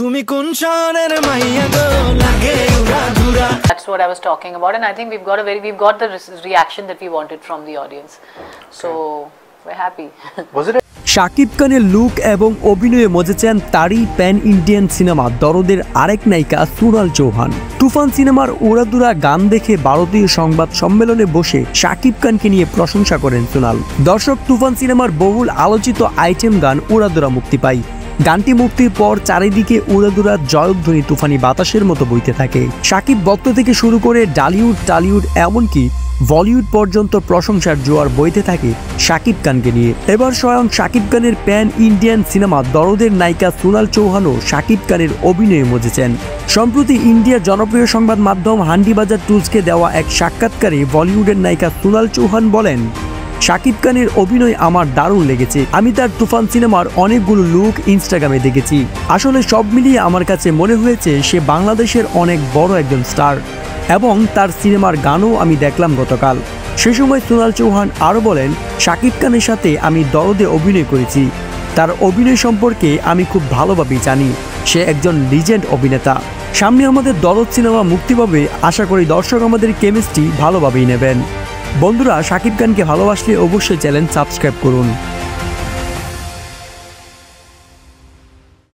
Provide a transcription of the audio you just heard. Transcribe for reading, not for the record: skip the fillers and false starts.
তুমি কোন শহরের মাইয়া গো লাগে উড়াধুরা। That's what I was talking about, and I think we've got the reaction that we wanted from the audience, so we're happy. Was it Shakib খানের look এবং অভিনয়ে মজেছেন তারই প্যান ইন্ডিয়ান সিনেমা দরদের আরেক নায়িকা সোনাল চৌহান। তুফান সিনেমার উড়াদুরা গান দেখে ভারতীয় সংবাদ সম্মেলনে বসে শাকিব খানকে নিয়ে প্রশংসা করেন সোনাল। দর্শক, তুফান সিনেমার বহুল আলোচিত আইটেম গান উড়াদুরা মুক্তি পায়। গানটি মুক্তির পর চারিদিকে উড়াদুরার জয়ধ্বনি তুফানি বাতাসের মতো বইতে থাকে। শাকিব ভক্ত থেকে শুরু করে ডালিউড, টালিউড এমনকি বলিউড পর্যন্ত প্রশংসার জোয়ার বইতে থাকে শাকিব খানকে নিয়ে। এবার স্বয়ং শাকিব খানের প্যান ইন্ডিয়ান সিনেমা দরদের নায়িকা সোনাল চৌহানও শাকিব খানের অভিনয়ে মজেছেন। সম্প্রতি ইন্ডিয়ার জনপ্রিয় সংবাদ মাধ্যম হান্ডিবাজার টুলসকে দেওয়া এক সাক্ষাৎকারে বলিউডের নায়িকা সোনাল চৌহান বলেন, শাকিব খানের অভিনয় আমার দারুণ লেগেছে। আমি তার তুফান সিনেমার অনেকগুলো লুক ইনস্টাগ্রামে দেখেছি। আসলে সব মিলিয়ে আমার কাছে মনে হয়েছে সে বাংলাদেশের অনেক বড় একজন স্টার এবং তার সিনেমার গানও আমি দেখলাম গতকাল। সে সময় সোনাল চৌহান আরও বলেন, শাকিব খানের সাথে আমি দরদে অভিনয় করেছি। তার অভিনয় সম্পর্কে আমি খুব ভালোভাবেই জানি। সে একজন লিজেন্ড অভিনেতা। সামনে আমাদের দরদ সিনেমা মুক্তি পাবে, আশা করি দর্শক আমাদের কেমিস্ট্রি ভালোভাবেই নেবেন। বন্ধুরা, শাকিব খানকে ভালোবাসলে অবশ্যই চ্যানেল সাবস্ক্রাইব করুন।